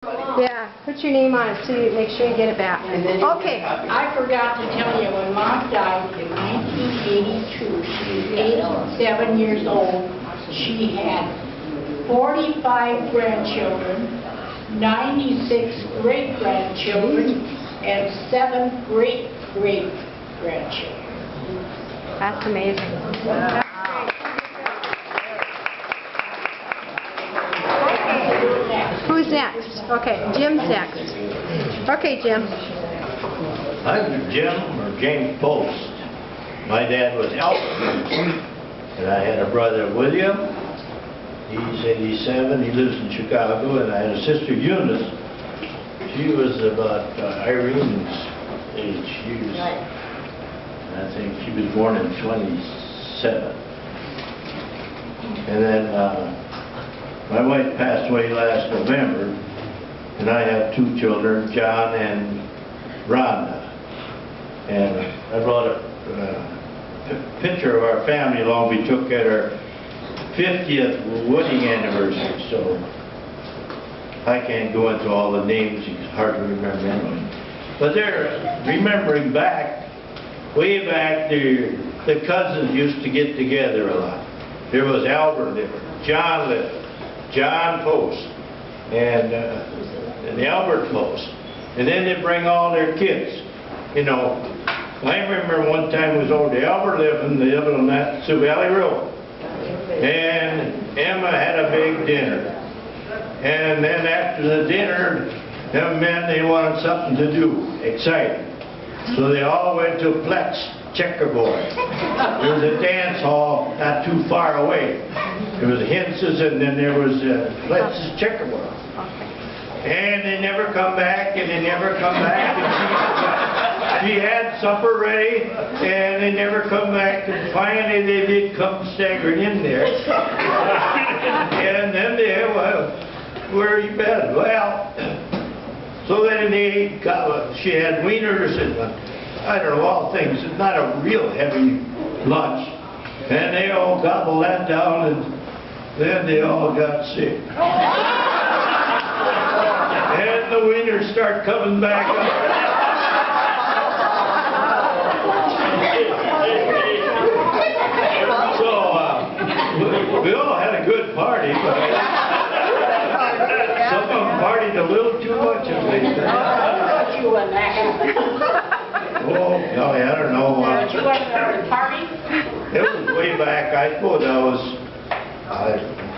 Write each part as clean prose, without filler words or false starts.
Yeah, put your name on it so you make sure you get it back. Okay. I forgot to tell you, when Mom died in 1982, she was 87 years old. She had 45 grandchildren, 96 great-grandchildren, and 7 great-great-grandchildren. That's amazing. That's Who's next? Okay, Jim's next. Okay, Jim. I'm Jim, or James Post. My dad was Albert, and I had a brother, William. He's 87. He lives in Chicago, and I had a sister, Eunice. She was about Irene's age. I think she was born in 27. And then my wife passed away last November, and I have 2 children, John and Rhonda. And I brought a picture of our family along we took at our 50th wedding anniversary, so I can't go into all the names, it's hard to remember anyway. But they're remembering back, way back, the cousins used to get together a lot. There was Albert Liver, John Liver, John Post, and Albert Post. And then they bring all their kids. You know, I remember one time was over to Albert living on that Sioux Valley Road. And Emma had a big dinner. And then after the dinner, them men, they wanted something to do, exciting. So they all went to Plex Checkerboard. There was a dance hall not too far away. There was Hintz's, and then there was Plex Checkerboard. And they never come back, and they never come back. And she had supper ready, and they never come back. And finally, they did come staggering in there. And then they, well, where you been? Well, so then they got, she had wieners and I don't know, all things. It's not a real heavy lunch. And they all gobbled that down, and then they all got sick. And the wieners start coming back up. So we all had a good party, but some of them partied a little too much of it. You went back. Oh, golly, I don't know. Did you went to the party? It was way back. I suppose I was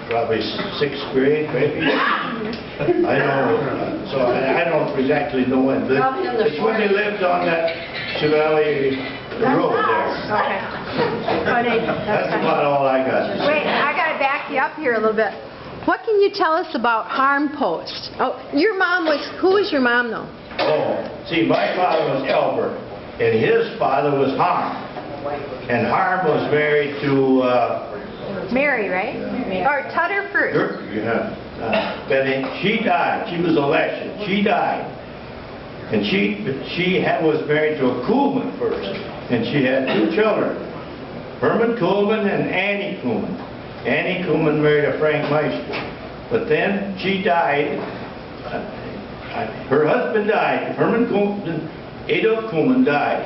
probably 6th grade, maybe. I know. So I don't exactly know when. It's when they lived on that Sioux Valley Road there. Okay. That's about all I got to say. Wait, I got to back you up here a little bit. What can you tell us about Harm Post? Oh, your mom was, who was your mom though? Oh, see, my father was Albert, and his father was Harm. And Harm was married to... Mary, right? Or Tutter first. Yeah. But she died. She was elected. She died. And she was married to a Kuhlman first. And she had 2 children. Herman Kuhlman and Annie Kuhlman. Annie Kuhlman married a Frank Meister. But then she died. Her husband died. Herman Kuhlman, Adolf Kuhlman died.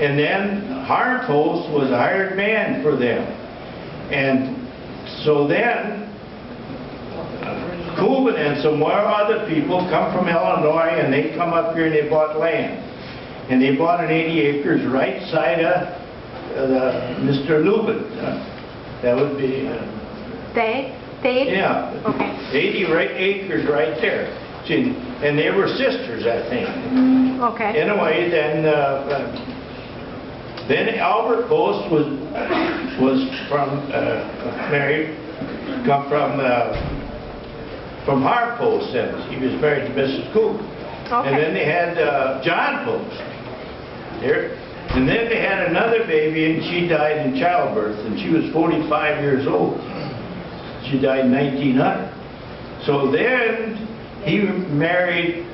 And then Harm Post was a hired man for them. And so then Kuhlman and some more other people come from Illinois, and they come up here and they bought land. And they bought an 80 acres right side of Mr. Lubin. That would be... They? Yeah. Okay. 80 acres right there. See, and they were sisters, I think. Okay. Anyway, then Albert Post was from married, come from Harm Post, and he was married to Mrs. Cook. Okay. And then they had John Post here, and then they had another baby, and she died in childbirth, and she was 45 years old. She died in 1900. So then he married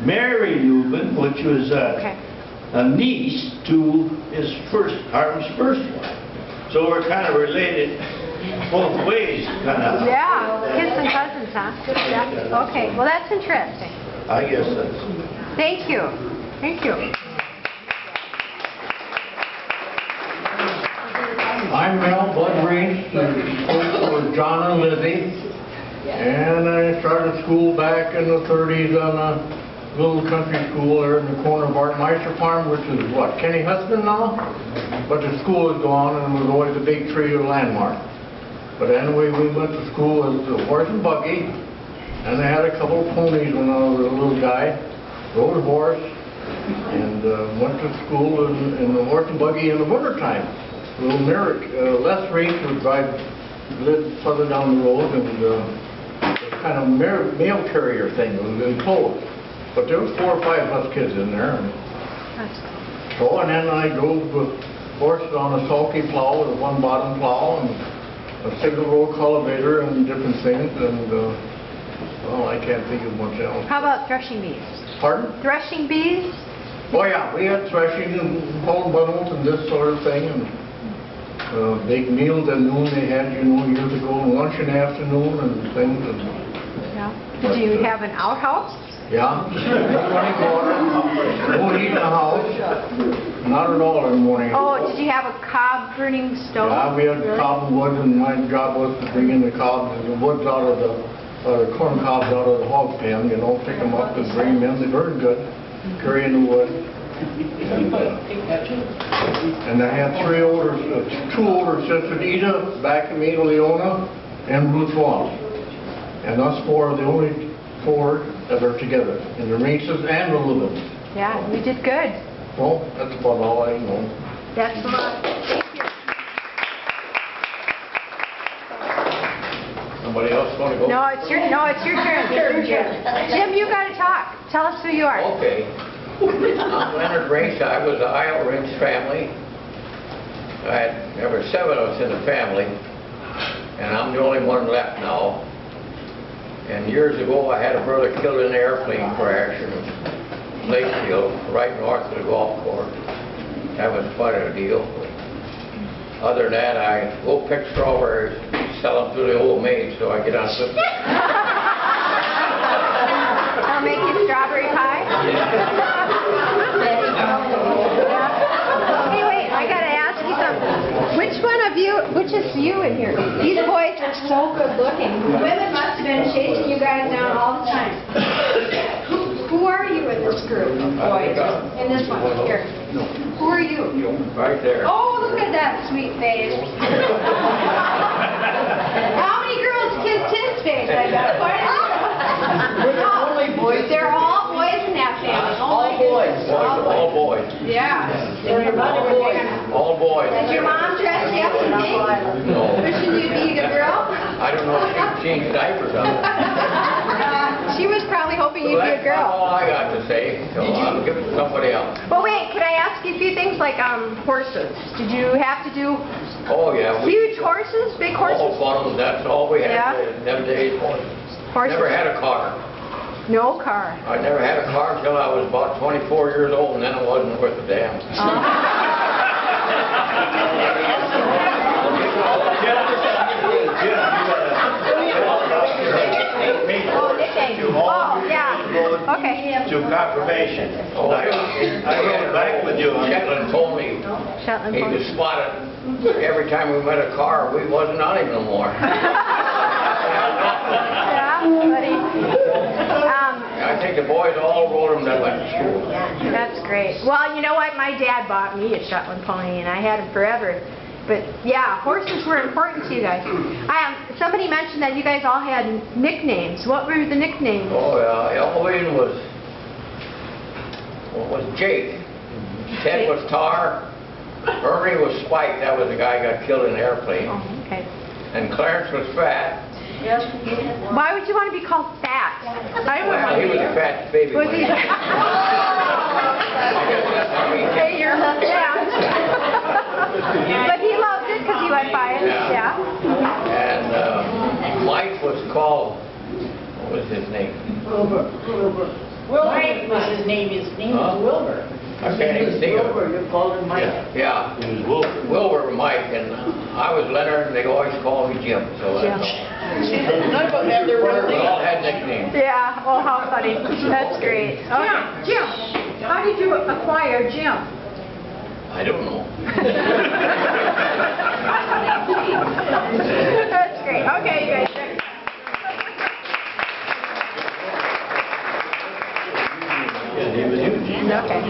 Mary Lubin, which was a niece to Harm's first wife. So we're kind of related both ways, kind of. Yeah, kids and cousins. huh? Yeah. Okay, well, that's interesting. I guess that's... Thank you. Thank you. I'm Mel Bud Reese, and spoke for John and Lizzie. And I started school back in the 30s on a little country school there in the corner of Art Meister Farm, which is what, Kenny Husband now? But the school is gone and it was always a big tree or landmark. But anyway, we went to school as a horse and buggy, and I had a couple of ponies when I was a little guy. Rode a horse, and went to school in the horse and buggy in the wintertime. Little Merrick, Les Reese would lived further down the road, and it was kind of mail carrier thing. It was enclosed. But there was 4 or 5 of us kids in there. So, and then I drove the horses on a sulky plow with a 1-bottom plow and a single row cultivator and different things, and well, I can't think of much else. How about threshing bees? Pardon? Threshing bees? Oh yeah, we had threshing and pulling bundles and this sort of thing, and big meals at noon they had, you know, years ago, and lunch in the afternoon and things. And, Yeah. Did you have an outhouse? yeah, running water, no heat in the house, not at all in the morning. Oh, did you have a cob burning stove? Yeah, we had Really? cob and wood, and my job was to bring in the cobs and the woods out of the corn cobs out of the hog pen, you know, pick them up and bring them in. They burned good, carrying the wood. And I had 2 older sisters, Ida, back of me, Leona, and Ruth Wallace. And us 4 are the only 4 that are together, in the Reeses and the Lubins. Yeah, you did good. Well, that's about all I know. That's a lot. Thank you. Somebody else want to go? No, it's your turn. Jim, you got to talk. Tell us who you are. Okay. I'm Leonard Rinch. I was the Isle Rinch family. There were 7 of us in the family, and I'm the only one left now. And years ago, I had a brother killed in an airplane crash in Lakefield, right north of the golf course. That was quite a deal. Other than that, I go pick strawberries, sell them to the old maid, so I get on with it. I'll make you strawberry pie. Hey, wait, I got to ask you something. Which is you in here? These boys are so good looking. Women must have been chasing you guys down all the time. Who are you in this group of boys? In this one, here. Who are you? Right there. Oh, look at that sweet face. How many girls kiss his face? I got only boys. They're all boys in that family. All boys. All boys. Yeah. All boys. Did your mom dress you up today? No. Wishing you'd be a girl? I don't know if she changed diapers on it. She was probably hoping you'd be a Well, that's girl. all I got to say, so I'll give it to somebody else. But wait, can I ask you a few things like horses? Did you have to do Oh, yeah. huge horses, big All horses? funnels, that's all we had Yeah. in them days. Horses? Never had a car. No car. I never had a car until I was about 24 years old, and then it wasn't worth a damn. Oh, nickname. Oh, yeah. Okay. To confirmation. I rode back with you on Shetland told me Shetland he was pony. spotted every time we met a car. We wasn't on him no more. Yeah, buddy. I think the boys all rode him that went to school. That's great. Well, you know what? My dad bought me a Shetland pony, and I had him forever. But yeah, horses were important to you guys. Somebody mentioned that you guys all had nicknames. What were the nicknames? Oh, yeah. Elwyn was Jake. Ted was Tar. Ernie was Spike. That was the guy who got killed in an airplane. Oh, okay. And Clarence was Fat. Why would you want to be called fat? I wouldn't want Well, he to was be. a fat baby. Was he? Hey, you're yeah. But he loved it because he went by it. Yeah. And Mike was called, what was his name? Mike was his name. His name was Wilbur. I can't even think of it. You called him Mike. Yeah. It was Wilbur. Wilbur Mike, and I was Leonard, and they always called me Jim. So that's Jim. all. None of them have their real We all names. had nicknames. Yeah, oh, how funny. That's great. Okay. Jim, how did you acquire Jim? I don't know. That's great. Okay, you guys. Yeah, he was huge. Okay.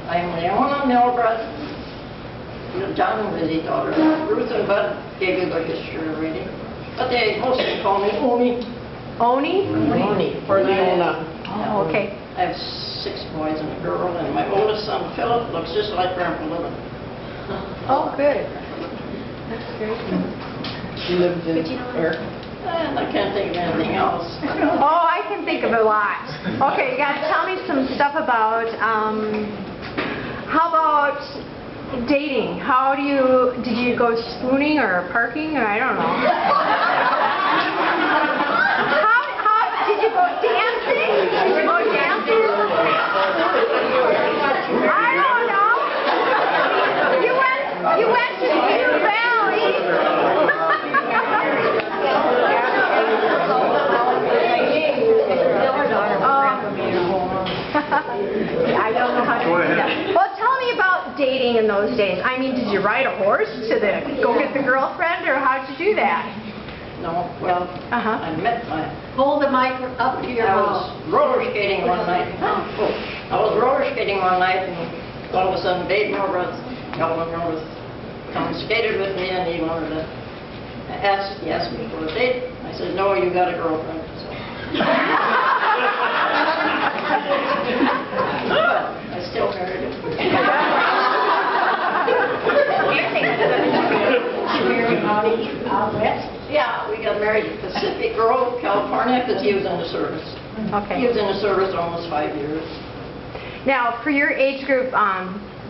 I'm Leona Milbreth, John and Lizzie daughter. Ruth and Bud gave you the history already, but they mostly call me Oni. Oni? Oni, for Leona. Oh, okay. I have 6 boys and a girl, and my oldest son, Philip, looks just like Grandpa Living. Oh, good. That's great. She lives in, where? And I can't think of anything else. Oh, I can think of a lot. Okay, you got to tell me some stuff about, how about dating? Did you go spooning or parking, or I don't know. Did you go dancing? Did you go dancing? I don't know. You went to Deer Valley. I don't know how to do that. Well, tell me about dating in those days. I mean, did you ride a horse to go get the girlfriend, or how'd you do that? No, well, Uh-huh. I met my... Hold the mic up to your I mouth. was roller skating one night. I was roller skating one night, and all of a sudden, Dave Milbreth, Calvin Milbreth, come and skated with me, and he wanted to he asked me for a date. I said, no, you got a girlfriend. So. But I still married him. Out west? Yeah, we got married in Pacific Grove, California, because he was in the service. He Okay. was in the service almost 5 years. Now, for your age group,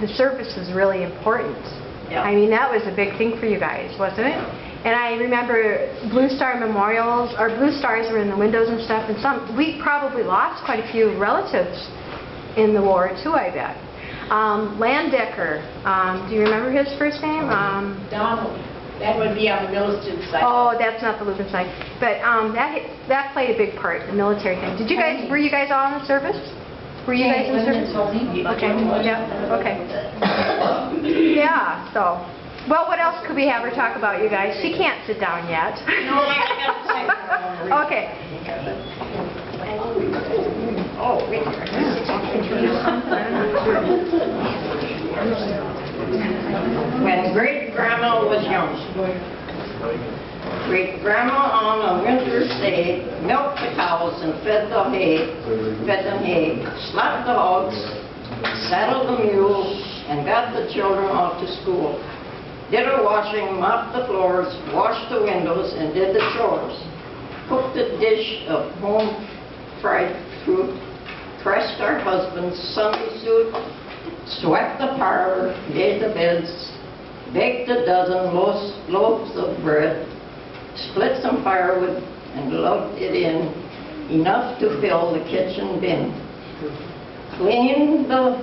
the service was really important. Yeah. I mean, that was a big thing for you guys, wasn't it? And I remember Blue Star memorials, or Blue Stars were in the windows and stuff, and we probably lost quite a few relatives in the war too, I bet. Landecker, do you remember his first name? Donald. That would be on the Milliston side. Oh, that's not the Lutheran side. But that played a big part, the military thing. Were you guys all in the service? Were you guys in the service? Okay, yeah, okay. Yeah, so. Well, what else could we have her talk about, you guys? She can't sit down yet. No, I got to say. Okay. Oh, wait. When great-grandma was young, great-grandma on a winter's day milked the cows and fed them hay, slapped the hogs, saddled the mules, and got the children off to school. Did her washing, mopped the floors, washed the windows, and did the chores. Cooked a dish of home-fried fruit, pressed our husband's Sunday suit, swept the parlor, made the beds, baked a dozen loaves of bread, split some firewood, and lugged it in, enough to fill the kitchen bin. Cleaned the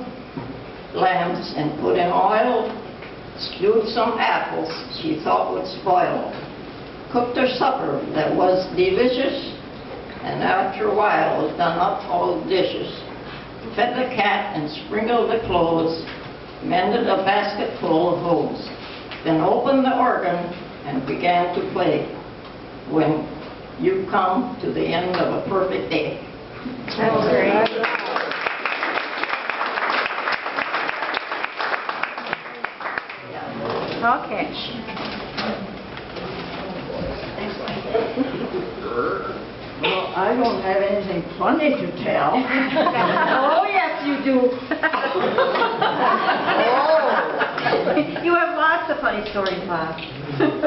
lamps and put in oil, stewed some apples she thought would spoil, cooked her supper that was delicious, and after a while done up all the dishes, fed the cat and sprinkled the clothes, mended a basket full of hose, then opened the organ and began to play. When you come to the end of a perfect day. That's great. Okay. Well, I don't have anything funny to tell. Oh, yes, you do. Oh. You have lots of funny stories, Bob.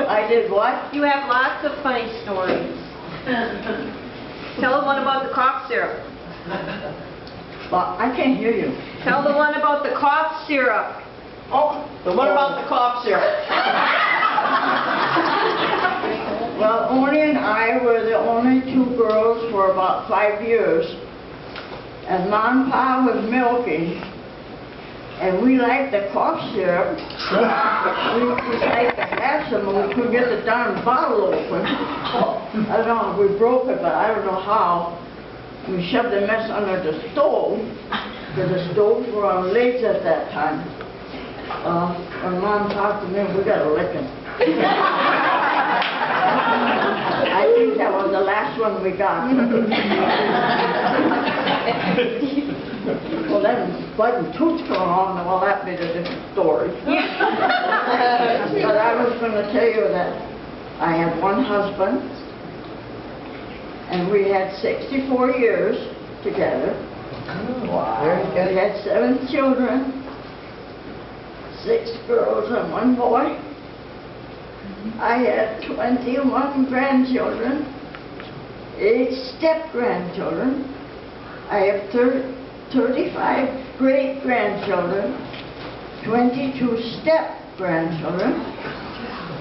I did what? You have lots of funny stories. Tell the one about the cough syrup. Well, I can't hear you. Tell the one about the cough syrup. Oh, The one about the cough syrup. well, Oni and I were the only 2 girls for about 5 years. And Mom and Pa was milking. And we liked the cough syrup. We liked to have some, and we couldn't get the darn bottle open. I don't know if we broke it, but I don't know how. We shoved the mess under the stove, because the stoves were on lids at that time. When Mom talked to me, we got a licking. I think that was the last one we got. Well, then Bud and Toots come along, and well, that made a different story. But I was going to tell you that I had one husband, and we had 64 years together. Very good. We had 7 children, 6 girls and 1 boy. I had 21 grandchildren, 8 step-grandchildren. I have 35 great-grandchildren, 22 step-grandchildren.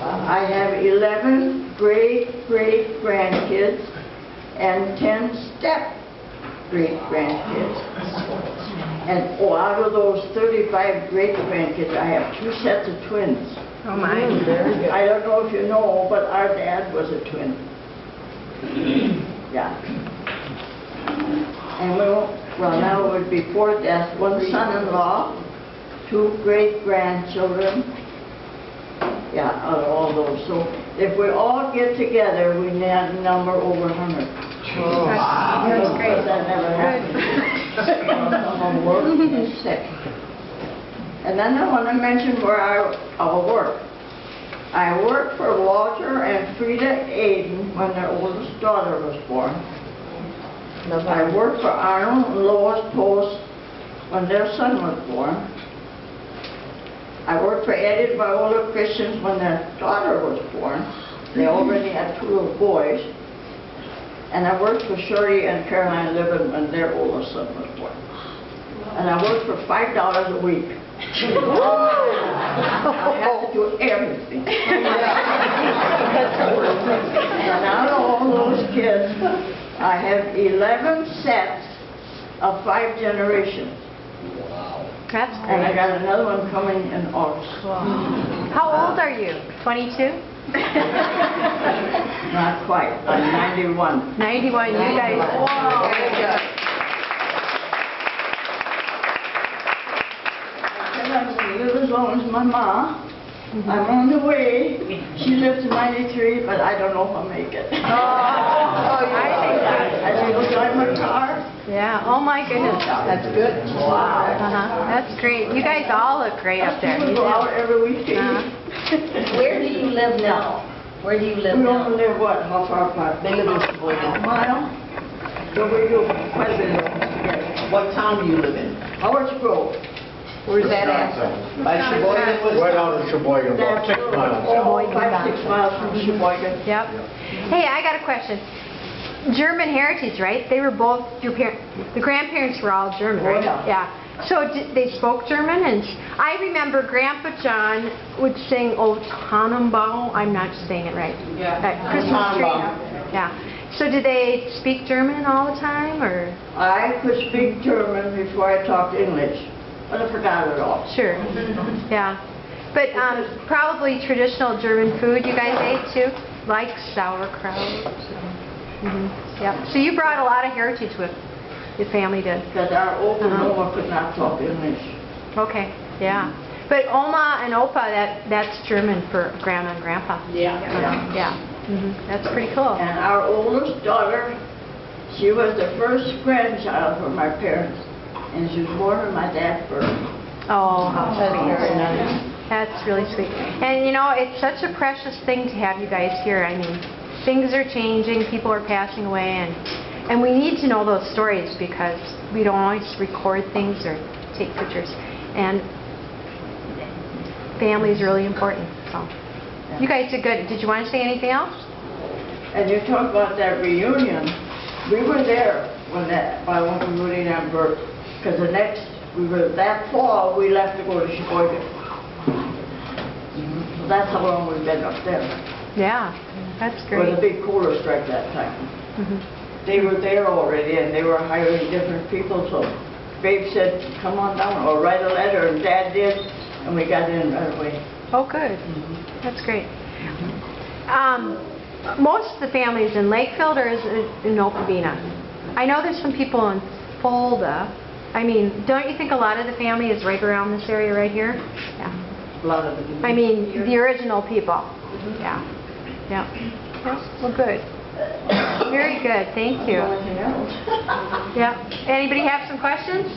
I have 11 great-great-grandkids and 10 step-great-grandkids. And out of those 35 great-grandkids, I have 2 sets of twins. Oh my. I don't know if you know, but our dad was a twin. Yeah. And well, now it would be 4 deaths, 1 son-in-law, 2 great-grandchildren. Yeah, out of all those. So if we all get together, we need a number over 100. Oh, that's great. That never happened. Someone worked and sick. And then I want to mention where I'll work. I worked for Walter and Frida Aiden when their oldest daughter was born. I worked for Arnold and Lois Post when their son was born. I worked for Eddie and Viola Christians when their daughter was born. They already had 2 little boys. And I worked for Shirley and Caroline Libben when their oldest son was born. And I worked for $5 a week. I have to do everything. And out of all those kids, I have 11 sets of 5 generations. That's And I great. got another one coming in August. How old are you? 22? Not quite. I'm 91. 91. You guys. I'm going to live as long as my ma. I'm on the way. She lives to 93, but I don't know if I'll make it. I think I'll drive my car. Yeah. Oh my goodness. That's good. Wow. That's great. You guys all look great up there. We go out every weekend. Where do you live now? Where do you live We now? don't live, what, how far apart? They live in Sheboygan. A mile. So we do quite a bit of together. What town do you live in? Howards Grove. Where's that at? By Sheboygan? Right out of Sheboygan, about 6 miles. Oh, 5, 6 miles from Sheboygan. Yep. Hey, I got a question. German heritage, right? They were both your parents. The grandparents were all German, right? Oh, yeah. So they spoke German, and I remember Grandpa John would sing "O Tannenbaum." I'm not saying it right. Yeah. At Christmas tree. Tannenbaum. Yeah. So did they speak German all the time, or? I could speak German before I talked English, but I forgot it all. Sure. Yeah. But probably traditional German food you guys ate too, like sauerkraut. Yep. So you brought a lot of heritage with your family did. Because our old Oma could not talk English. Okay. Yeah. But Oma and Opa, that's German for Grandma and Grandpa. Yeah. Yeah. That's pretty cool. And our oldest daughter, she was the first grandchild for my parents. And she was born on my dad's birthday. Oh, how That's sweet. very nice. That's really sweet. And you know, it's such a precious thing to have you guys here. I mean, things are changing, people are passing away, and we need to know those stories because we don't always record things or take pictures. And family is really important. So, you guys did good. Did you want to say anything else? And you talk about that reunion. We were there when Rudy and I birth. Because that fall, we left to go to Sheboygan. So that's how long we've been up there. Yeah, that's It was great. a big cooler strike that time. They were there already, and they were hiring different people, so Babe said, come on down, or write a letter, and Dad did, and we got in right away. Oh, good. That's great. Most of the families in Lakefield or is it in Okabena? I know there's some people in Fulda. I mean, don't you think a lot of the family is right around this area right here? Yeah. A lot of them. I mean, the original people. Yeah. Yeah. Yeah. Well, good. Very good. Thank you. Anything else? Yeah. Anybody have some questions?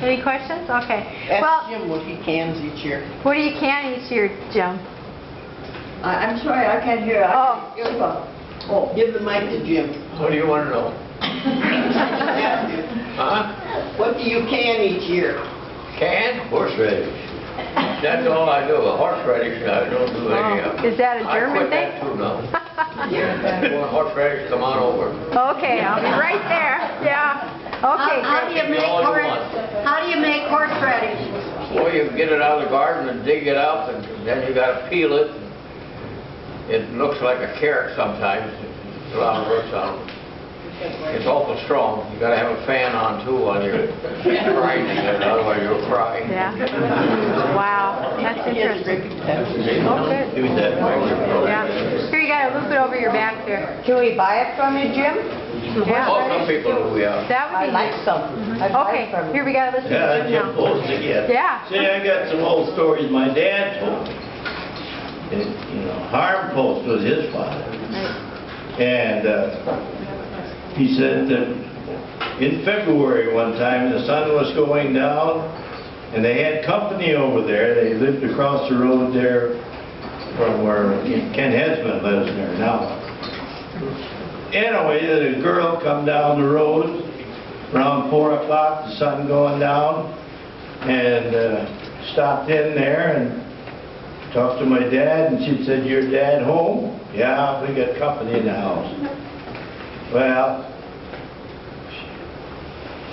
Any questions? Okay. Ask Well, Jim what he cans each year. what do you can each year, Jim? I'm sorry, I can't hear. Oh. Oh. Give the mic to Jim. What do you want to know? Ask him. Huh? What do you can each year? Can? Horseradish. That's all I do. Horseradish, I don't do any of. Is that a German I quit thing? that too now. You want horseradish, come on over. Okay, I'll be right there. Yeah. Okay. How do you Give me make all you want. how do you make horseradish? Well, you get it out of the garden and dig it up, and then you got to peel it. It looks like a carrot sometimes. It's a lot of work on it. It's awful strong. You got to have a fan on too while you're grinding it, otherwise you'll cry. Yeah. Wow. That's interesting. Oh, good. Give me that mic. Yeah. Here, you gotta loop it over your back there. Can we buy it from you, Jim? Yeah. Oh, some people do, yeah. That would be nice. some. I'd buy Okay, it from here we gotta listen Yeah, to Jim Jim now. Post again. Yeah. See, I got some old stories my dad told me. And, you know, Harm Post was his father. And he said that in February one time, the sun was going down, and they had company over there. They lived across the road there from where Ken Hesman lives there now. Anyway, the girl come down the road around 4 o'clock, the sun going down, and stopped in there and talked to my dad, and she said, "Your dad home?" "Yeah, we got company in the house." Well,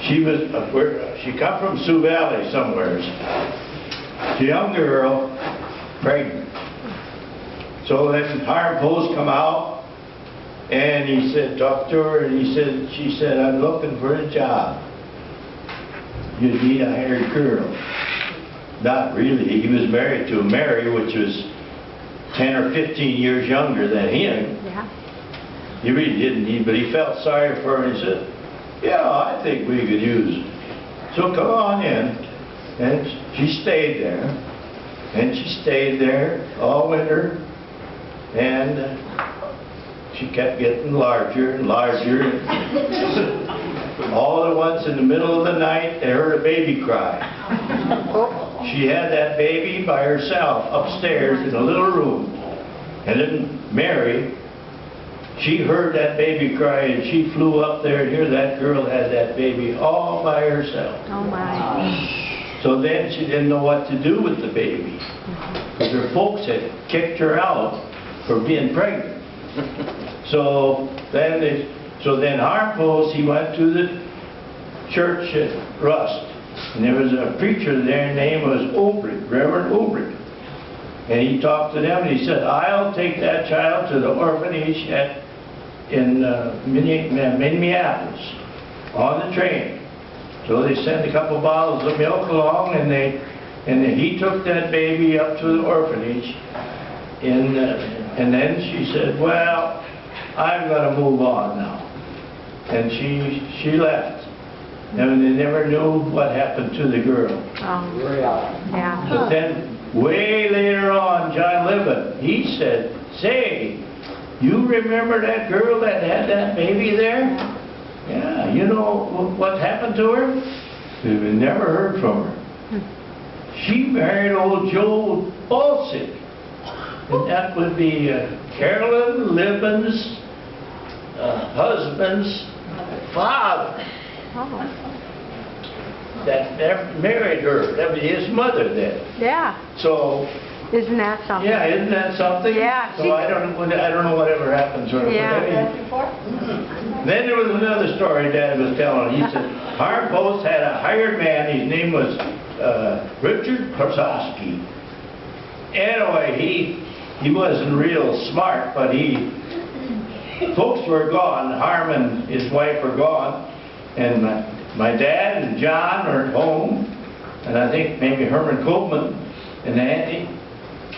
she come from Sioux Valley somewhere. She's a young girl, pregnant. So then Hiram Post come out, and he said, talked to her, and she said, "I'm looking for a job. You need a hired girl." Not really. He was married to Mary, which was 10 or 15 years younger than him. Yeah. He really didn't need, but he felt sorry for her, and he said, "Yeah, I think we could use it. So come on in." And she stayed there, and she stayed there all winter, and she kept getting larger and larger. All at once, in the middle of the night, they heard a baby cry. She had that baby by herself upstairs in a little room. And then Mary, she heard that baby cry, and she flew up there, and here that girl had that baby all by herself. Oh, my. So then she didn't know what to do with the baby, because her folks had kicked her out for being pregnant. So then Harm Post, he went to the church at Rust, and there was a preacher there, his name was Obrick, Reverend Obrick. And he talked to them, and he said, "I'll take that child to the orphanage in Minneapolis on the train." So they sent a couple bottles of milk along, and he took that baby up to the orphanage. And then she said, "Well, I'm going to move on now." And she left. And they never knew what happened to the girl. Oh. Yeah. But then, way later on, John Libbon, he said, "Say, you remember that girl that had that baby there? Yeah, you know what happened to her? We never heard from her. She married old Joe Balsick. And that would be Carolyn Libbon's husband's father. Oh. That married her. That was his mother then. Yeah. So, Isn't that something? yeah, isn't that something? Yeah. So I don't know whatever happened to her. But Yeah. I mean, then there was another story Dad was telling. He said, Harm Post had a hired man. His name was Richard Krasowski. Anyway, he wasn't real smart, but folks were gone. Harm and his wife were gone, and my dad and John are at home, and I think maybe Herman Koopman and Andy.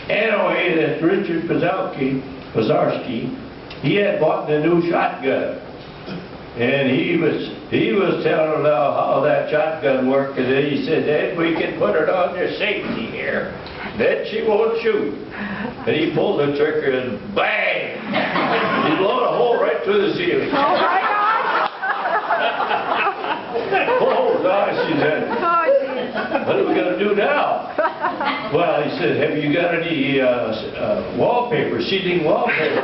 Anyway, that Richard Pazarski, he had bought a new shotgun. And he was telling them how that shotgun worked, and then he said, "Ed, we can put it on your safety here. Then she won't shoot." And he pulled the trigger and bang! He blew a hole right through the ceiling. Oh my Oh gosh, he said, God! Oh geez. "What are we gonna do now?" Well, he said, "Have you got any wallpaper, ceiling wallpaper?"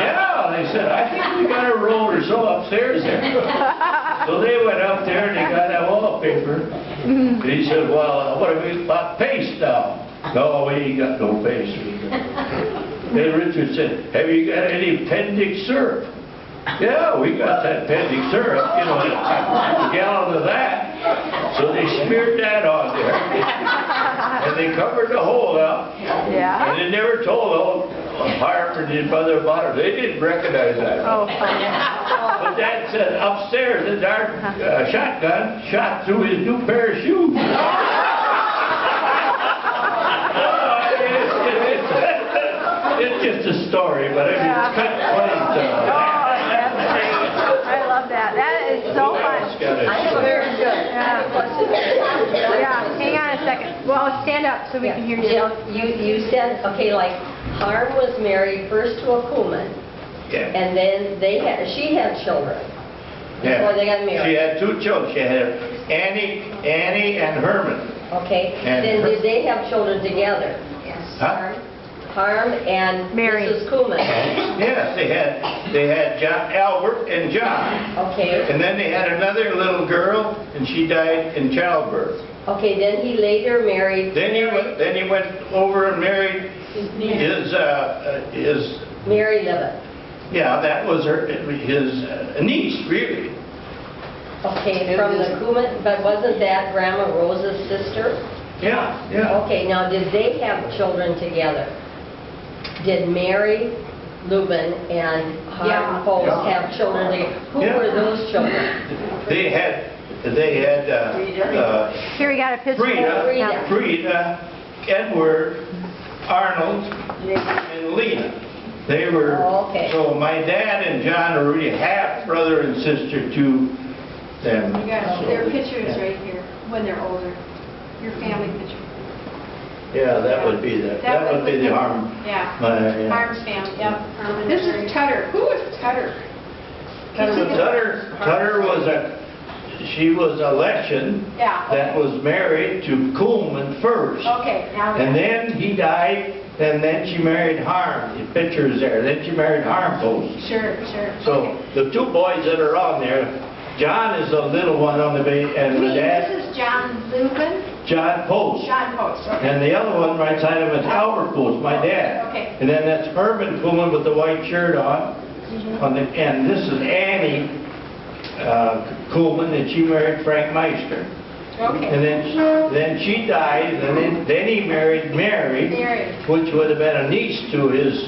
Yeah, they said, "I think we got a roll or so upstairs there." So they went up there and they got that wallpaper. And he said, "Well, what about paste now?" "No, we ain't got no paste." Then Richard said, "Have you got any Pendix syrup?" "Yeah, we got that Pendix syrup, you know, a gallon of that." So they smeared that on there. And they covered the hole up. Yeah. And they never told Harper and his mother about it. They didn't recognize that. Oh, funny. But Dad said upstairs, the dark shotgun shot through his new pair of shoes. It's just a story, but I mean, it's kind of funny stuff. I love that. That is so fun. Very good. Yeah. Yeah, hang on a second. Well, stand up so we can hear you. You said, okay, like Harm was married first to a Kuhlman, Yeah. and then she had children before they got married. She had two children. She had Annie and Herman. Okay, And then did they have children together? Huh? Harm and Mary. Mrs. Kuhlman. Yes, they had Albert and John. Okay, And then they had another little girl, and she died in childbirth. okay, then he later married Then he went over and married his Mary Libet. yeah, that was his niece, really. Okay, from the Kuhlman, but wasn't that Grandma Rosa's sister? Yeah, yeah. Okay, now did they have children together? Did Mary Lubin and Harm Post have children together? Who Yeah. were those children? They had Here we got a picture. Frida, Edward, Arnold, and Lena. They were, Oh, okay. so my dad and John are really half brother and sister to them. You got So, their pictures right here when they're older. Your family picture. Yeah, that would be the Harm. Yeah. Yeah. Harm's family. Yep. This is Tutter. Who was Tutter? Tutter was she was a Leshen Yeah. that was married to Kuhlman first. Okay. Now. And then he died, and then she married Harm. The picture's there. Then she married Harm Post. Sure. So the two boys that are on there, John is the little one on the base, and my dad, This is John Lubin. John Post. John Post. Okay. And the other one right side of him is Albert Post, my dad. Okay. And then that's Herman Kuhlman with the white shirt on. And this is Annie Kuhlman, and she married Frank Meister. Okay. And then she died, and then he married Mary, which would have been a niece to his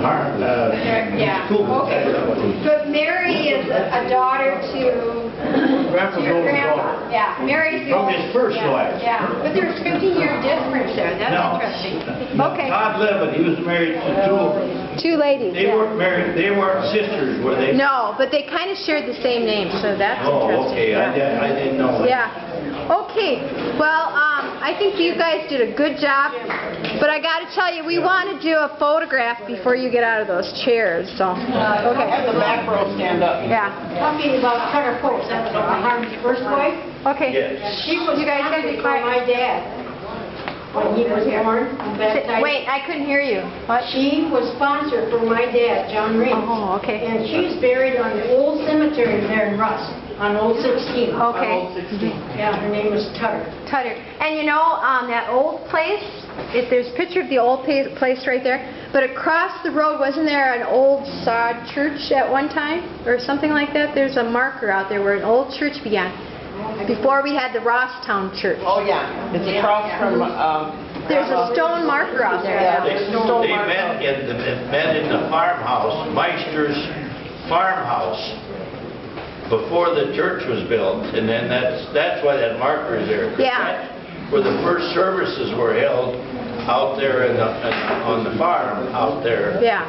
Harm. Yeah. Kuhlman. Okay. But Mary is a daughter to your grandpa. Yeah. Mary's the From oldest. his first Yeah. wife. Yeah. But there's 50-year difference there. That's No. interesting. No, Okay. Todd Levitt, he was married to two of them. Two ladies. They weren't married, they weren't sisters, were they? No, but they kind of shared the same name, so that's Oh, interesting. okay, I didn't know that. Yeah. Okay. Well, I think you guys did a good job, but I got to tell you, we want to do a photograph before you get out of those chairs. So, Have okay. the back row stand up. Yeah. Talking about Tutter Post, that was Harm's first wife. Okay. Yes. She was You guys sponsored got for the- my dad when he was born. baptized. Wait, I couldn't hear you. What? She was sponsored for my dad, John Reed. Oh, okay. And she's buried on the old cemetery there in Russ, on Old 16. Okay. Yeah, her name was Tutter. Tutter. And you know, that old place, if there's a picture of the old place right there, but across the road, wasn't there an old sod church at one time? Or something like that? There's a marker out there where an old church began. Before we had the Rosstown Church. Oh, yeah. It's across from, There's a stone marker out there. Yeah. They met in the farmhouse, Meister's farmhouse. before the church was built, and then that's why that marker is there. 'Cause Yeah. that's where the first services were held, out there on the farm, out there. Yeah.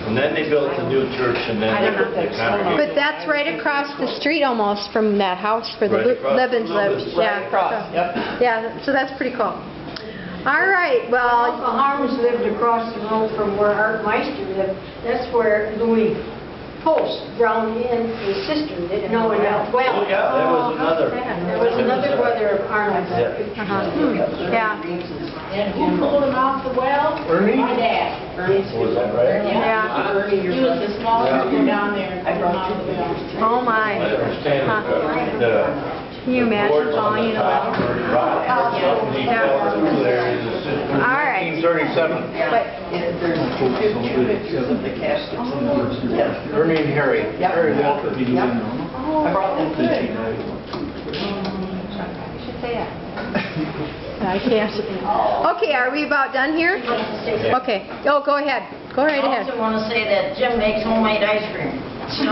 And then they built the new church, and then they congregated. But that's right across the street almost from that house where the Right across Libens from lived. Libens. Yeah. Across, so- yep. Yeah, so that's pretty cool. All right, well, Uncle Harms lived across the road from where Art Meister lived. That's where Louis Post drowned in his sister, didn't know in that well. Oh, yeah, that was another. There was another brother of Arnold's. yeah, And who pulled him out the well? Ernie? My dad. Was that right? yeah. He was the smallest one down there and pulled him out of the well. Oh, I my. understand Can you imagine falling in a well? All right. 1937. But, There's two pictures of the caskets in the... Ernie and Harry. Harry Walker. I brought them today. I should say that. I can't. Okay, are we about done here? Okay. Oh, go ahead. Go right I ahead. also want to say that Jim makes homemade ice cream. Can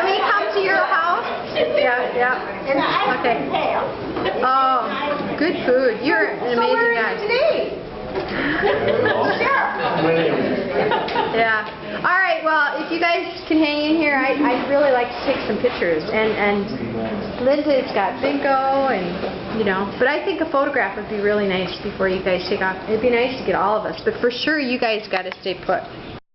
we come to your house? Yeah, yeah. Okay. Oh, good food. You're an amazing guy. Yeah. All right, well, if you guys can hang in here, I'd really like to take some pictures. And Linda's got bingo and, you know, but I think a photograph would be really nice before you guys take off. It'd be nice to get all of us, but for sure you guys got to stay put.